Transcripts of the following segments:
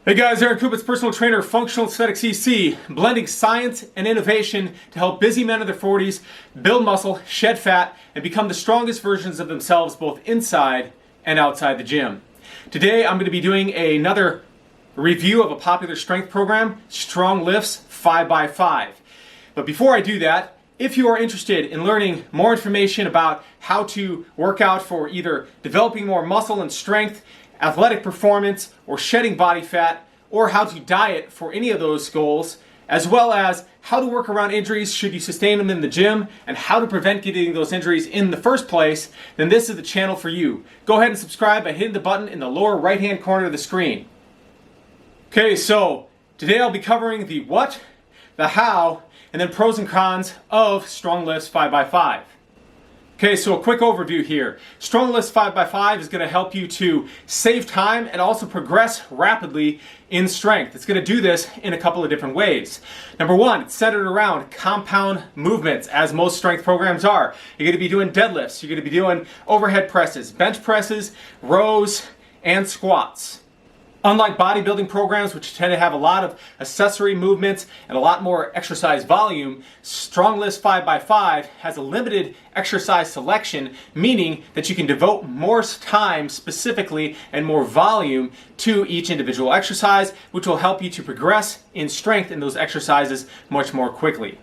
Hey guys, Aaron Kupitz, personal trainer, functional aesthetics EC, blending science and innovation to help busy men in their 40s build muscle, shed fat, and become the strongest versions of themselves both inside and outside the gym. Today I'm going to be doing another review of a popular strength program, Stronglifts 5x5. But before I do that, if you are interested in learning more information about how to work out for either developing more muscle and strength, athletic performance, or shedding body fat, or how to diet for any of those goals, as well as how to work around injuries should you sustain them in the gym, and how to prevent getting those injuries in the first place, then this is the channel for you. Go ahead and subscribe by hitting the button in the lower right hand corner of the screen. Okay, so today I'll be covering the what, the how, and then pros and cons of Stronglifts 5x5. Okay, so a quick overview here. Stronglifts 5x5 is going to help you to save time and also progress rapidly in strength. It's going to do this in a couple of different ways. Number one, it's centered around compound movements, as most strength programs are. You're going to be doing deadlifts, you're going to be doing overhead presses, bench presses, rows, and squats. Unlike bodybuilding programs, which tend to have a lot of accessory movements and a lot more exercise volume, Stronglifts 5x5 has a limited exercise selection, meaning that you can devote more time specifically and more volume to each individual exercise, which will help you to progress in strength in those exercises much more quickly.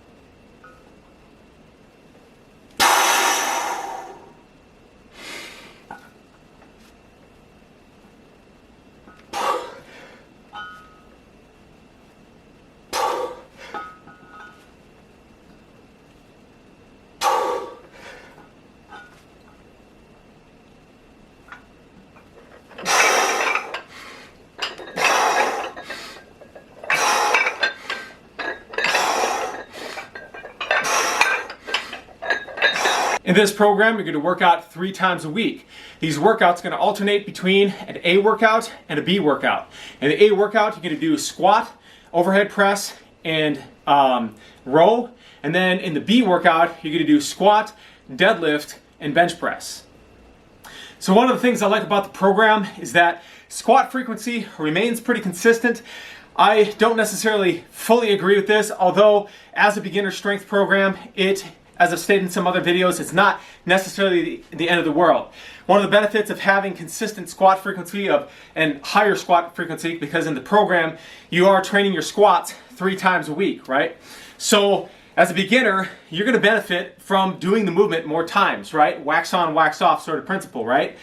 In this program, you're going to work out 3 times a week. These workouts are going to alternate between an A workout and a B workout. In the A workout, you're going to do squat, overhead press, and row. And then in the B workout, you're going to do squat, deadlift, and bench press. So one of the things I like about the program is that squat frequency remains pretty consistent. I don't necessarily fully agree with this, although as a beginner strength program, as I've stated in some other videos, it's not necessarily the end of the world. One of the benefits of having consistent squat frequency and higher squat frequency, because in the program you are training your squats 3 times a week, right? So as a beginner, you're going to benefit from doing the movement more times, right? Wax on, wax off sort of principle, right?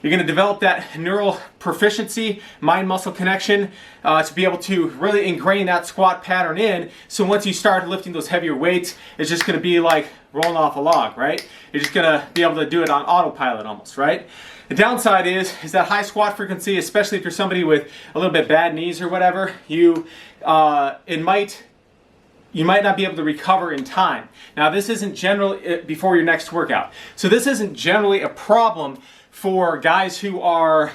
You're going to develop that neural proficiency, mind-muscle connection to be able to really ingrain that squat pattern in. So once you start lifting those heavier weights, it's just going to be like rolling off a log, right? You're just going to be able to do it on autopilot almost, right? The downside is that high squat frequency, especially if you're somebody with a little bit bad knees or whatever, you might not be able to recover in time. Now, this isn't generally before your next workout. So this isn't generally a problem for guys who are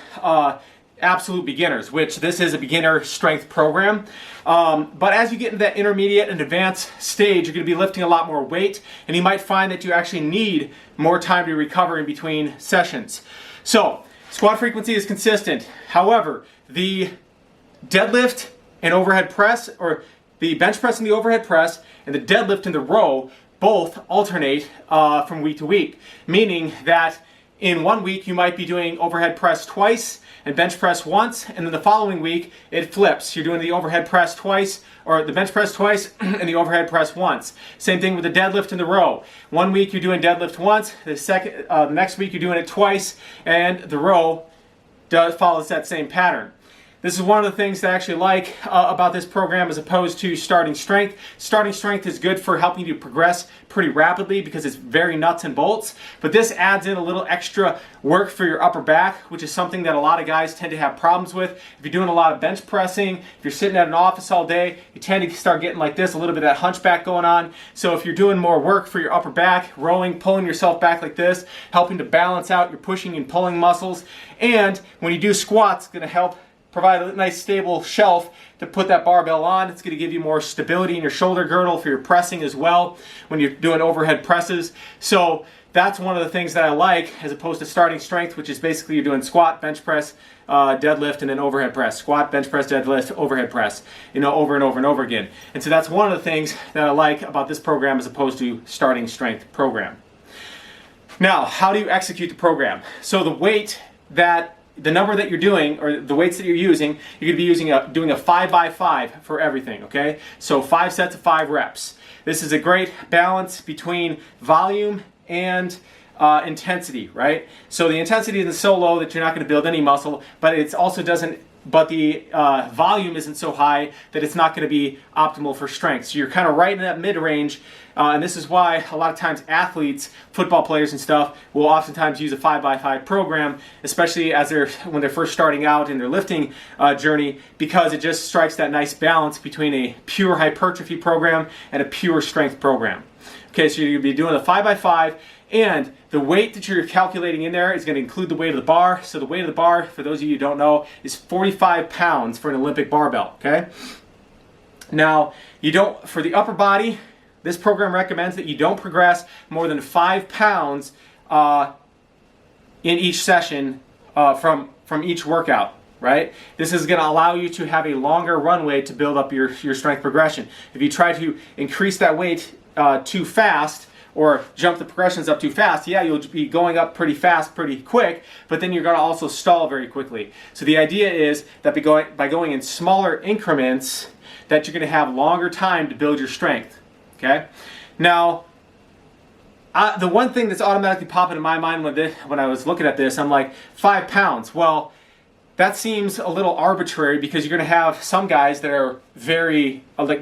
absolute beginners, which this is a beginner strength program. But as you get into that intermediate and advanced stage, you're going to be lifting a lot more weight, and you might find that you actually need more time to recover in between sessions. So squat frequency is consistent. However, the deadlift and overhead press, or the bench press and the overhead press, and the deadlift and the row both alternate from week to week, meaning that in one week you might be doing overhead press twice and bench press once, and then the following week it flips. You're doing the overhead press twice, or the bench press twice, and the overhead press once. Same thing with the deadlift and the row. One week you're doing deadlift once, the next week you're doing it twice, and the row follows that same pattern. This is one of the things that I actually like about this program as opposed to starting strength. Starting strength is good for helping you progress pretty rapidly because it's very nuts and bolts, but this adds in a little extra work for your upper back, which is something that a lot of guys tend to have problems with. If you're doing a lot of bench pressing, if you're sitting at an office all day, you tend to start getting like this, a little bit of that hunchback going on. So if you're doing more work for your upper back, rowing, pulling yourself back like this, helping to balance out your pushing and pulling muscles, and when you do squats, it's going to help provide a nice stable shelf to put that barbell on. It's going to give you more stability in your shoulder girdle for your pressing as well when you're doing overhead presses. So that's one of the things that I like, as opposed to starting strength, which is basically you're doing squat, bench press, deadlift, and then overhead press. Squat, bench press, deadlift, overhead press, over and over and over again. And so that's one of the things that I like about this program as opposed to starting strength program. Now, how do you execute the program? So the number that you're doing, or the weights that you're using, you're going to be doing a 5x5 for everything, okay? So 5 sets of 5 reps. This is a great balance between volume and intensity, right? So the intensity isn't so low that you're not going to build any muscle, but it also doesn't. But the volume isn't so high that it's not going to be optimal for strength. So you're kind of right in that mid-range, and this is why a lot of times athletes, football players and stuff, will oftentimes use a 5x5 program, especially when they're first starting out in their lifting journey, because it just strikes that nice balance between a pure hypertrophy program and a pure strength program. Okay, so you're going to be doing a 5x5, and the weight that you're calculating in there is going to include the weight of the bar. So the weight of the bar, for those of you who don't know, is 45 pounds for an Olympic barbell, okay? Now, for the upper body, this program recommends that you don't progress more than 5 pounds in each session from each workout, right? This is going to allow you to have a longer runway to build up your strength progression. If you try to increase that weight too fast, or jump the progressions up too fast, yeah, you'll be going up pretty fast, pretty quick, but then you're going to also stall very quickly. So the idea is that by going in smaller increments, that you're going to have longer time to build your strength, okay? Now, the one thing that's automatically popping in my mind when I was looking at this, I'm like, 5 pounds. Well, that seems a little arbitrary, because you're going to have some guys that are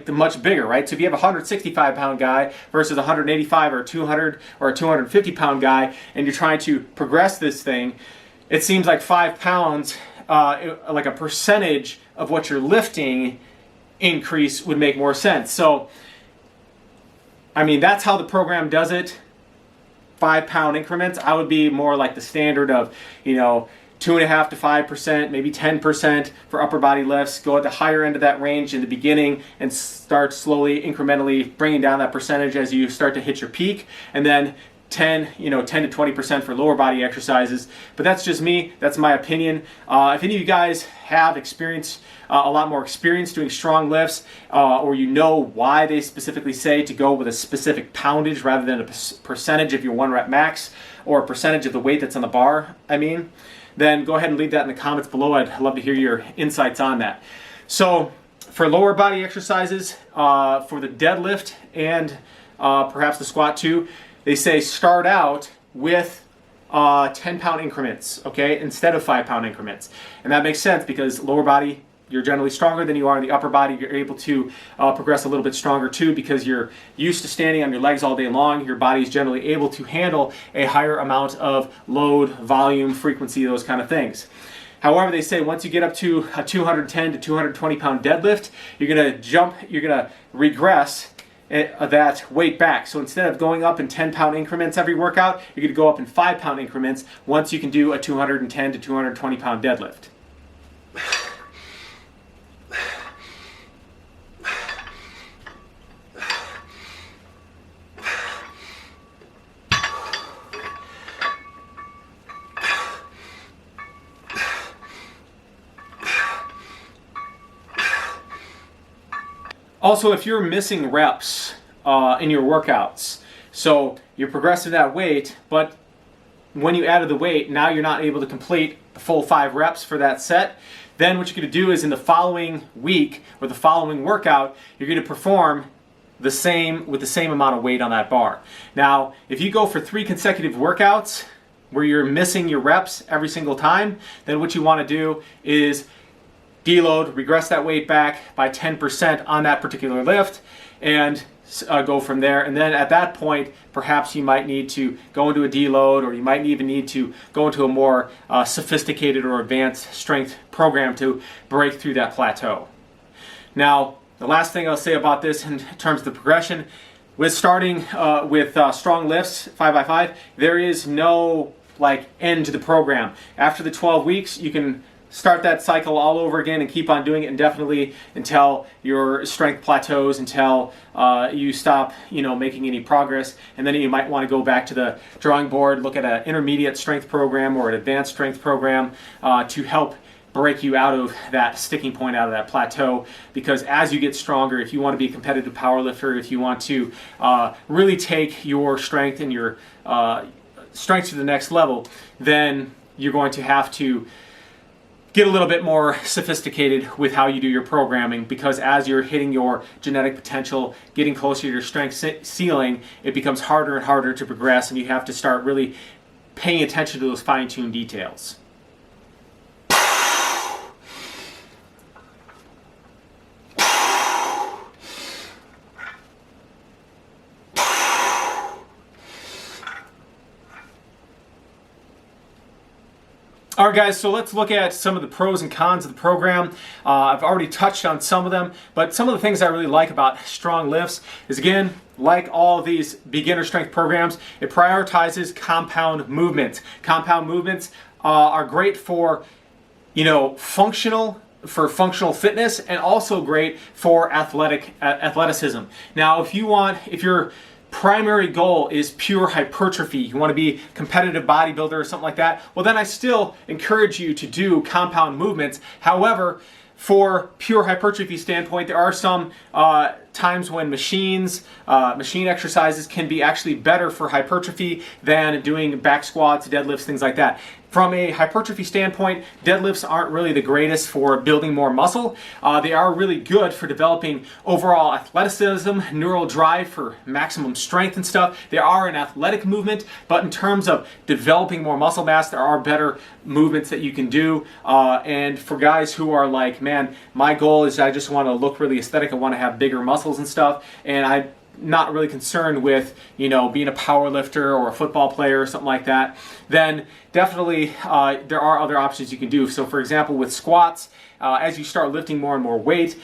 much bigger, right? So if you have a 165-pound guy versus a 185 or 200 or a 250-pound guy, and you're trying to progress this thing, it seems like 5 pounds, like a percentage of what you're lifting increase, would make more sense. So, I mean, that's how the program does it. 5-pound increments. I would be more like the standard of, 2.5% to 5%, maybe 10% for upper body lifts. Go at the higher end of that range in the beginning and start slowly, incrementally bringing down that percentage as you start to hit your peak. And then 10 to 20% for lower body exercises. But that's just me. That's my opinion. If any of you guys have a lot more experience doing strong lifts, or why they specifically say to go with a specific poundage rather than a percentage of your 1 rep max, or a percentage of the weight that's on the bar, then go ahead and leave that in the comments below. I'd love to hear your insights on that. So for lower body exercises, for the deadlift and perhaps the squat too, they say start out with 10-pound increments, okay, instead of 5-pound increments. And that makes sense, because lower body, you're generally stronger than you are in the upper body. You're able to progress a little bit stronger too, because you're used to standing on your legs all day long. Your body's generally able to handle a higher amount of load, volume, frequency, those kind of things. However, they say once you get up to a 210 to 220 pound deadlift, you're going to regress that weight back. So instead of going up in 10-pound increments every workout, you're going to go up in 5-pound increments once you can do a 210 to 220 pound deadlift. Also, if you're missing reps in your workouts, so you're progressing that weight, but when you added the weight, now you're not able to complete the full 5 reps for that set, then what you're going to do is in the following week or the following workout, you're going to perform with the same amount of weight on that bar. Now, if you go for 3 consecutive workouts where you're missing your reps every single time, then what you want to do is deload, regress that weight back by 10% on that particular lift, and go from there. And then at that point, perhaps you might need to go into a deload, or you might even need to go into a more sophisticated or advanced strength program to break through that plateau. Now, the last thing I'll say about this in terms of the progression, with starting with strong lifts, 5x5, there is no end to the program. After the 12 weeks, you can start that cycle all over again and keep on doing it indefinitely until your strength plateaus, until you stop, making any progress. And then you might want to go back to the drawing board, look at an intermediate strength program or an advanced strength program to help break you out of that sticking point, out of that plateau. Because as you get stronger, if you want to be a competitive powerlifter, if you want to really take your strength and your strength to the next level, then you're going to have to get a little bit more sophisticated with how you do your programming, because as you're hitting your genetic potential, getting closer to your strength ceiling, it becomes harder and harder to progress, and you have to start really paying attention to those fine-tuned details. All right, guys, so let's look at some of the pros and cons of the program. I've already touched on some of them, but some of the things I really like about Strong Lifts is, again, like all of these beginner strength programs, it prioritizes compound movements. Compound movements are great for, functional fitness, and also great for athleticism. Now, if your primary goal is pure hypertrophy, you want to be a competitive bodybuilder or something like that, well, then I still encourage you to do compound movements. However, for pure hypertrophy standpoint, there are some times when machine exercises can be actually better for hypertrophy than doing back squats, deadlifts, things like that. From a hypertrophy standpoint, deadlifts aren't really the greatest for building more muscle. They are really good for developing overall athleticism, neural drive for maximum strength and stuff. They are an athletic movement, but in terms of developing more muscle mass, there are better movements that you can do. And for guys who are like, man, my goal is I just want to look really aesthetic, I want to have bigger muscles and stuff, and I'm not really concerned with, being a power lifter or a football player or something like that, then definitely there are other options you can do. So for example, with squats, as you start lifting more and more weight,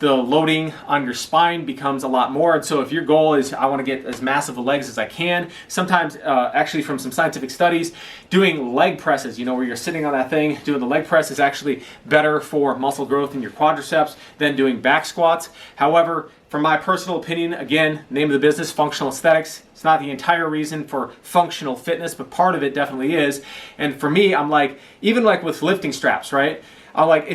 the loading on your spine becomes a lot more. And so if your goal is, I want to get as massive of legs as I can, sometimes actually from some scientific studies, doing leg presses, where you're sitting on that thing, doing the leg press is actually better for muscle growth in your quadriceps than doing back squats. However, from my personal opinion, again, name of the business, functional aesthetics. It's not the entire reason for functional fitness, but part of it definitely is. And for me, I'm like, even like with lifting straps, right? I'm like,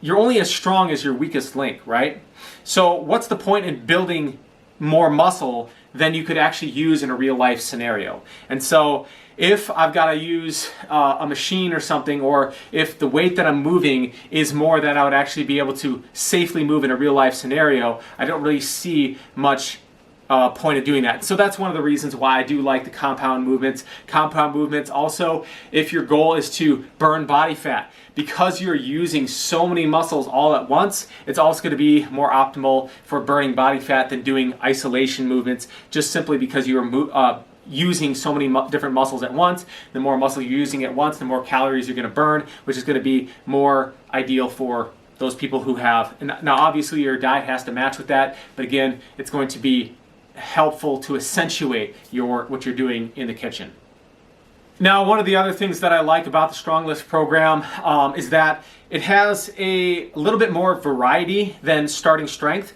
you're only as strong as your weakest link, right? So what's the point in building more muscle than you could actually use in a real life scenario? And so if I've got to use a machine or something, or if the weight that I'm moving is more than I would actually be able to safely move in a real life scenario, I don't really see much point of doing that. So that's one of the reasons why I do like the compound movements. Compound movements also, if your goal is to burn body fat, because you're using so many muscles all at once, it's also going to be more optimal for burning body fat than doing isolation movements, just simply because you are using so many different muscles at once. The more muscle you're using at once, the more calories you're going to burn, which is going to be more ideal for those people who have. And now obviously your diet has to match with that, but again, it's going to be helpful to accentuate what you're doing in the kitchen. Now, one of the other things that I like about the Strong Lifts program is that it has a little bit more variety than starting strength,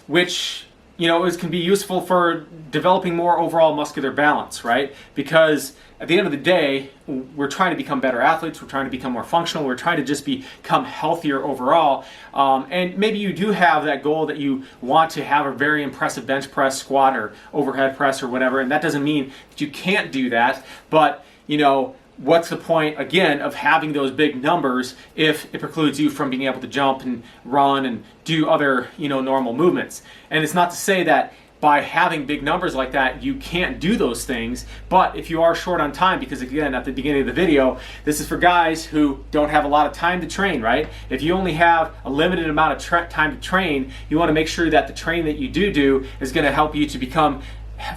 which can be useful for developing more overall muscular balance, right? Because at the end of the day, we're trying to become better athletes, we're trying to become more functional, we're trying to just become healthier overall. And maybe you do have that goal that you want to have a very impressive bench press, squat, or overhead press or whatever, and that doesn't mean that you can't do that, but what's the point, again, of having those big numbers if it precludes you from being able to jump and run and do other, normal movements? And it's not to say that by having big numbers like that, you can't do those things, but if you are short on time, because again, at the beginning of the video, this is for guys who don't have a lot of time to train, right? If you only have a limited amount of time to train, you want to make sure that the training that you do is going to help you to become,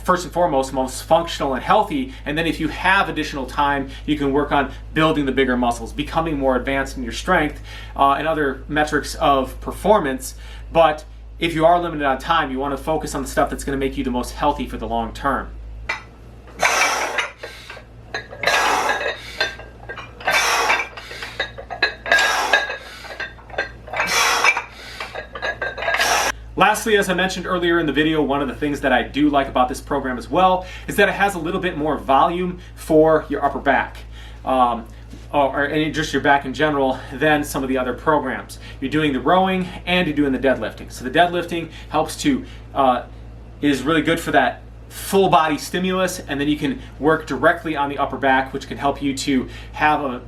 first and foremost, most functional and healthy. And then if you have additional time, you can work on building the bigger muscles, becoming more advanced in your strength and other metrics of performance. But if you are limited on time, you want to focus on the stuff that's going to make you the most healthy for the long term. Lastly, as I mentioned earlier in the video, one of the things that I do like about this program as well is that it has a little bit more volume for your upper back. Or just your back in general than some of the other programs. You're doing the rowing and you're doing the deadlifting. So the deadlifting helps to, is really good for that full body stimulus, and then you can work directly on the upper back, which can help you to have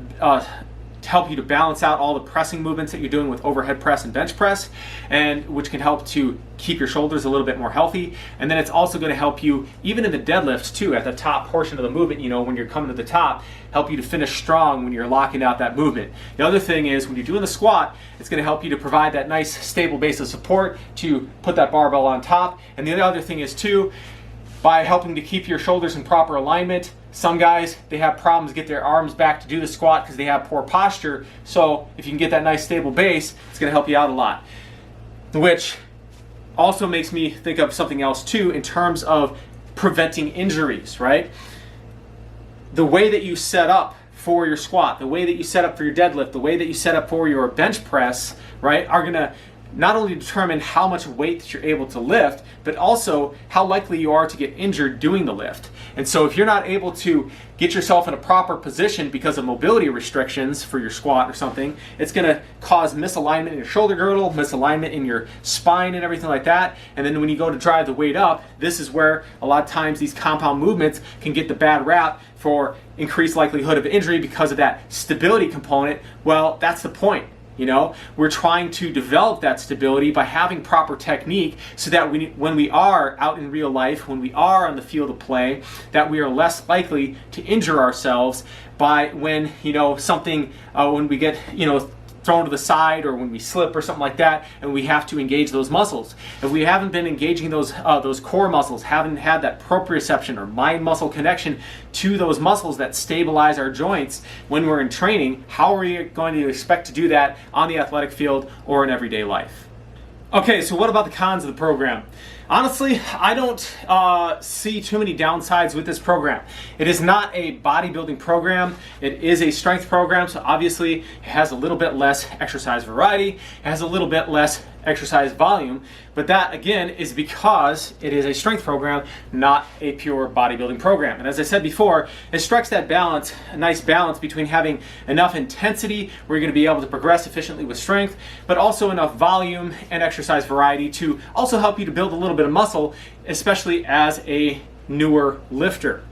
help you to balance out all the pressing movements that you're doing with overhead press and bench press, and which can help to keep your shoulders a little bit more healthy. And then it's also going to help you, even in the deadlifts too, at the top portion of the movement, you know, when you're coming to the top, help you to finish strong when you're locking out that movement. The other thing is when you're doing the squat, it's going to help you to provide that nice stable base of support to put that barbell on top. And the other thing is too, by helping to keep your shoulders in proper alignment. Some guys, they have problems get their arms back to do the squat because they have poor posture. So if you can get that nice stable base, it's going to help you out a lot. Which also makes me think of something else too in terms of preventing injuries, right? The way that you set up for your squat, the way that you set up for your deadlift, the way that you set up for your bench press, right, are going to not only determine how much weight that you're able to lift, but also how likely you are to get injured doing the lift. And so if you're not able to get yourself in a proper position because of mobility restrictions for your squat or something, it's going to cause misalignment in your shoulder girdle, misalignment in your spine and everything like that. And then when you go to drive the weight up, this is where a lot of times these compound movements can get the bad rap for increased likelihood of injury because of that stability component. Well, that's the point. You know, we're trying to develop that stability by having proper technique so that when we are out in real life, when we are on the field of play, that we are less likely to injure ourselves by when, you know, something, when we get, you know, thrown to the side or when we slip or something like that, and we have to engage those muscles. If we haven't been engaging those core muscles, haven't had that proprioception or mind muscle connection to those muscles that stabilize our joints when we're in training, how are we going to expect to do that on the athletic field or in everyday life? Okay, so what about the cons of the program? Honestly, I don't see too many downsides with this program. It is not a bodybuilding program. It is a strength program, so obviously it has a little bit less exercise variety. It has a little bit less exercise volume, but that again is because it is a strength program, not a pure bodybuilding program. And as I said before, it strikes that balance, a nice balance between having enough intensity where you're going to be able to progress efficiently with strength, but also enough volume and exercise variety to also help you to build a little bit of muscle, especially as a newer lifter.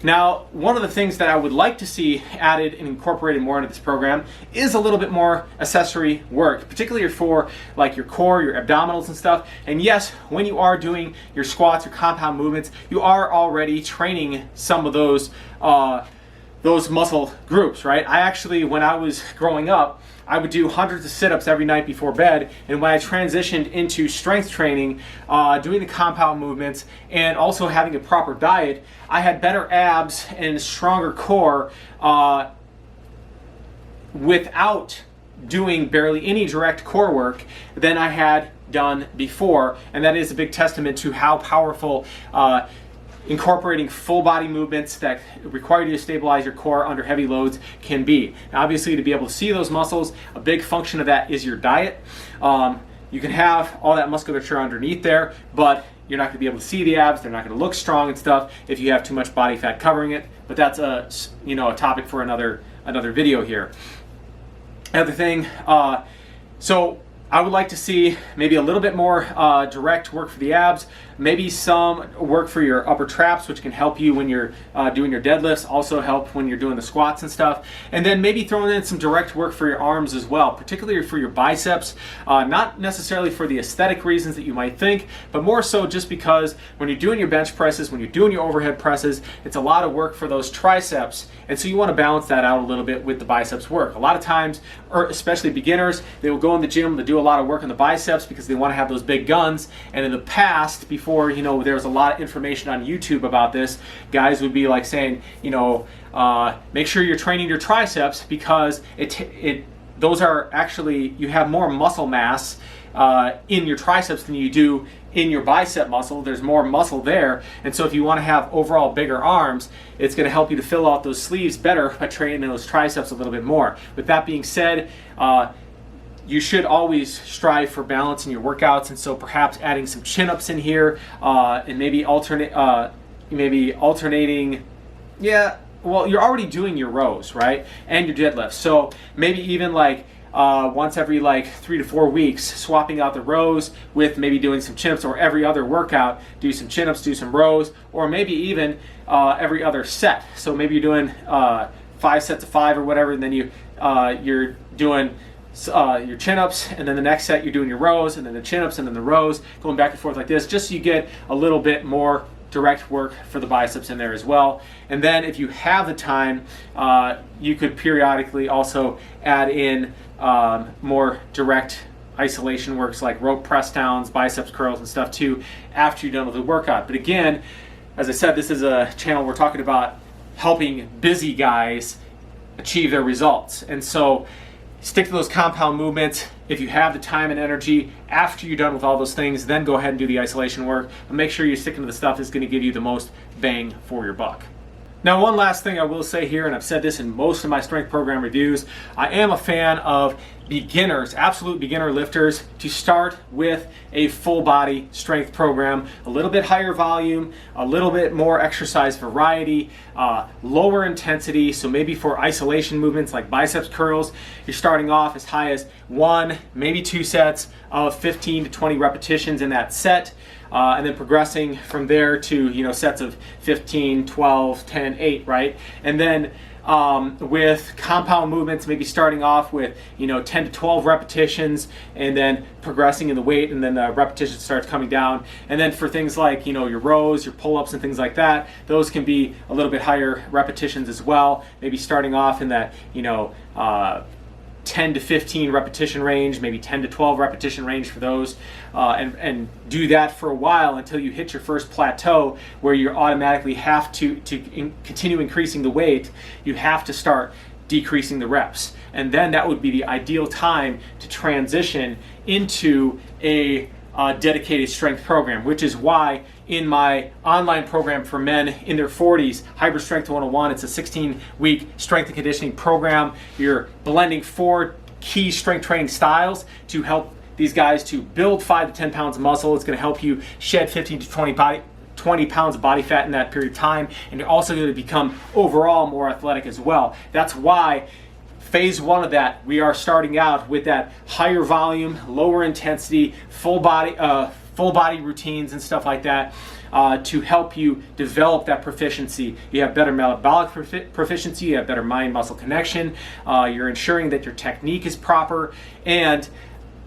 Now, one of the things that I would like to see added and incorporated more into this program is a little bit more accessory work, particularly for like your core, your abdominals and stuff. And yes, when you are doing your squats, your compound movements, you are already training some of those muscle groups, right? I actually, when I was growing up, I would do hundreds of sit-ups every night before bed, and when I transitioned into strength training, doing the compound movements, and also having a proper diet, I had better abs and stronger core without doing barely any direct core work than I had done before, and that is a big testament to how powerful incorporating full body movements that require you to stabilize your core under heavy loads can be. Now, obviously, to be able to see those muscles, a big function of that is your diet. You can have all that musculature underneath there, but you're not going to be able to see the abs. They're not going to look strong and stuff if you have too much body fat covering it. But that's a topic for another video here. Another thing, so I would like to see maybe a little bit more direct work for the abs, maybe some work for your upper traps, which can help you when you're doing your deadlifts, also help when you're doing the squats and stuff. And then maybe throwing in some direct work for your arms as well, particularly for your biceps, not necessarily for the aesthetic reasons that you might think, but more so just because when you're doing your bench presses, when you're doing your overhead presses, it's a lot of work for those triceps. And so you want to balance that out a little bit with the biceps work. A lot of times, or especially beginners, they will go in the gym to do a lot of work on the biceps because they want to have those big guns. And in the past, before there was a lot of information on YouTube about this, guys would be like saying, make sure you're training your triceps because those are actually, you have more muscle mass in your triceps than you do in your bicep muscle. There's more muscle there, and so if you want to have overall bigger arms, it's going to help you to fill out those sleeves better by training those triceps a little bit more. With that being said, you should always strive for balance in your workouts, and so perhaps adding some chin-ups in here, and maybe alternating. Yeah, well, you're already doing your rows, right, and your deadlifts. So maybe even like once every like 3 to 4 weeks, swapping out the rows with maybe doing some chin-ups, or every other workout, do some chin-ups, do some rows, or maybe even every other set. So maybe you're doing 5 sets of 5 or whatever, and then you're doing your chin-ups, and then the next set you're doing your rows, and then the chin-ups, and then the rows, going back and forth like this, just so you get a little bit more direct work for the biceps in there as well. And then if you have the time, you could periodically also add in more direct isolation works like rope press downs, biceps curls and stuff too after you're done with the workout. But again, as I said, this is a channel we're talking about helping busy guys achieve their results. And so stick to those compound movements. If you have the time and energy after you're done with all those things, then go ahead and do the isolation work. But make sure you're sticking to the stuff that's going to give you the most bang for your buck. Now, one last thing I will say here, and I've said this in most of my strength program reviews, I am a fan of beginners, absolute beginner lifters, to start with a full body strength program, a little bit higher volume, a little bit more exercise variety, lower intensity. So maybe for isolation movements like biceps curls, you're starting off as high as 1, maybe 2 sets of 15 to 20 repetitions in that set. And then progressing from there to sets of 15, 12, 10, 8, right? And then with compound movements, maybe starting off with 10 to 12 repetitions, and then progressing in the weight, and then the repetition starts coming down. And then for things like your rows, your pull-ups, and things like that, those can be a little bit higher repetitions as well. Maybe starting off in that 10 to 15 repetition range, maybe 10 to 12 repetition range for those, and do that for a while until you hit your first plateau where you automatically have to continue increasing the weight. You have to start decreasing the reps, and then that would be the ideal time to transition into a dedicated strength program, which is why in my online program for men in their 40s, Hybrid Strength 101, it's a 16-week strength and conditioning program. You're blending 4 key strength training styles to help these guys to build 5 to 10 pounds of muscle. It's going to help you shed 15 to 20 pounds of body fat in that period of time, and you're also going to become overall more athletic as well. That's why phase 1 of that, we are starting out with that higher volume, lower intensity, full body routines and stuff like that, to help you develop that proficiency. You have better metabolic proficiency, you have better mind-muscle connection, you're ensuring that your technique is proper, and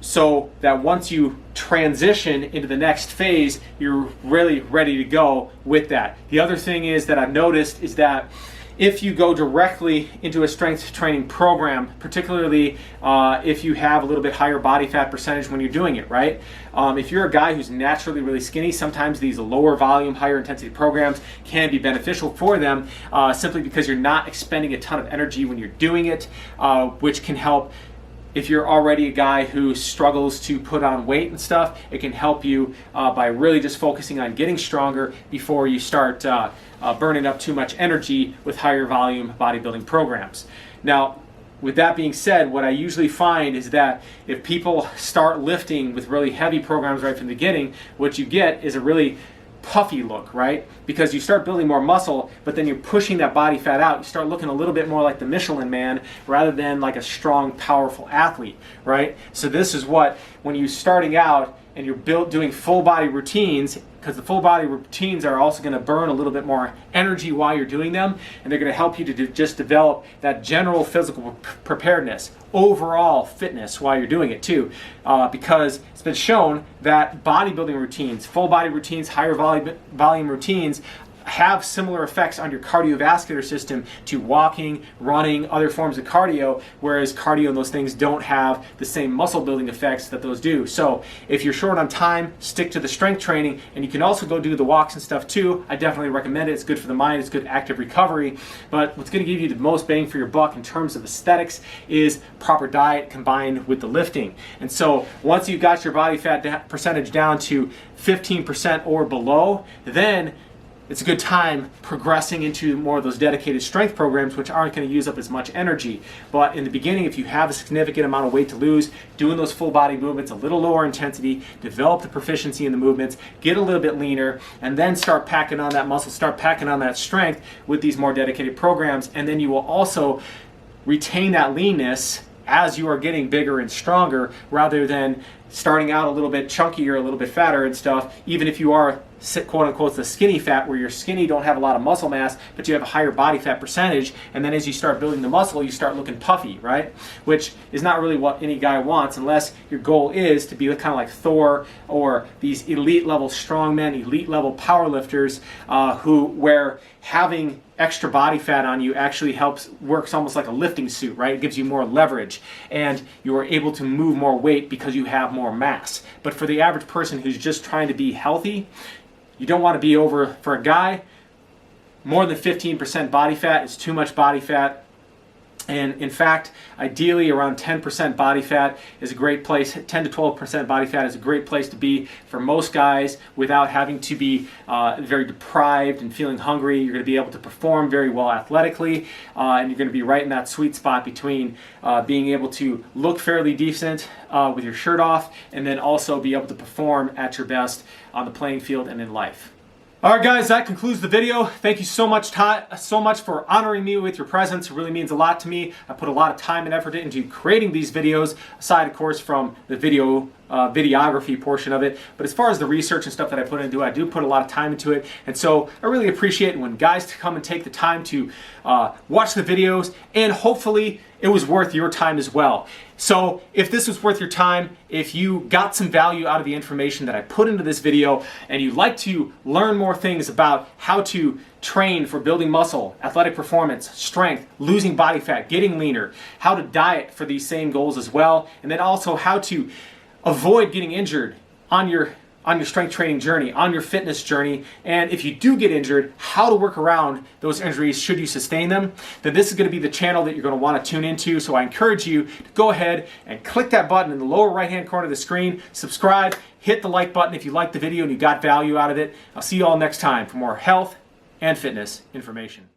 so that once you transition into the next phase, you're really ready to go with that. The other thing is that I've noticed is that if you go directly into a strength training program, particularly if you have a little bit higher body fat percentage when you're doing it, right? If you're a guy who's naturally really skinny, sometimes these lower volume, higher intensity programs can be beneficial for them, simply because you're not expending a ton of energy when you're doing it, which can help. If you're already a guy who struggles to put on weight and stuff, it can help you by really just focusing on getting stronger before you start burning up too much energy with higher volume bodybuilding programs. Now, with that being said, what I usually find is that if people start lifting with really heavy programs right from the beginning, what you get is a really puffy look, right? Because you start building more muscle, but then you're pushing that body fat out. You start looking a little bit more like the Michelin Man rather than like a strong, powerful athlete, right? So this is what, when you're starting out and you're doing full body routines, because the full body routines are also going to burn a little bit more energy while you're doing them, and they're going to help you to just develop that general physical preparedness, overall fitness while you're doing it too, because it's been shown that bodybuilding routines, full body routines, higher volume routines have similar effects on your cardiovascular system to walking, running, other forms of cardio, whereas cardio and those things don't have the same muscle building effects that those do. So if you're short on time, stick to the strength training, and you can also go do the walks and stuff too. I definitely recommend it. It's good for the mind, it's good active recovery, but what's going to give you the most bang for your buck in terms of aesthetics is proper diet combined with the lifting. And so once you've got your body fat percentage down to 15% or below, then it's a good time progressing into more of those dedicated strength programs, which aren't going to use up as much energy. But in the beginning, if you have a significant amount of weight to lose, doing those full body movements, a little lower intensity, develop the proficiency in the movements, get a little bit leaner, and then start packing on that muscle, start packing on that strength with these more dedicated programs. And then you will also retain that leanness as you are getting bigger and stronger, rather than starting out a little bit chunkier, a little bit fatter and stuff. Even if you are quote unquote the skinny fat, where you're skinny, don't have a lot of muscle mass, but you have a higher body fat percentage, and then as you start building the muscle, you start looking puffy, right? Which is not really what any guy wants, unless your goal is to be kind of like Thor or these elite level strongmen, elite level powerlifters, where having extra body fat on you actually works almost like a lifting suit, right? It gives you more leverage, and you are able to move more weight because you have more mass. But for the average person who's just trying to be healthy, you don't want to be over, for a guy, more than 15% body fat is too much body fat. And in fact, ideally around 10% body fat is a great place, 10 to 12% body fat is a great place to be for most guys without having to be very deprived and feeling hungry. You're going to be able to perform very well athletically, and you're going to be right in that sweet spot between being able to look fairly decent with your shirt off, and then also be able to perform at your best on the playing field and in life. Alright guys, that concludes the video. Thank you so much for honoring me with your presence. It really means a lot to me. I put a lot of time and effort into creating these videos, aside of course from the videography portion of it. But as far as the research and stuff that I put into it, I do put a lot of time into it. And so I really appreciate it when guys come and take the time to watch the videos, and hopefully it was worth your time as well. So if this was worth your time, if you got some value out of the information that I put into this video, and you'd like to learn more things about how to train for building muscle, athletic performance, strength, losing body fat, getting leaner, how to diet for these same goals as well, and then also how to avoid getting injured on your strength training journey, on your fitness journey, and if you do get injured, how to work around those injuries should you sustain them, then this is going to be the channel that you're going to want to tune into. So I encourage you to go ahead and click that button in the lower right hand corner of the screen, subscribe, hit the like button if you liked the video and you got value out of it. I'll see you all next time for more health and fitness information.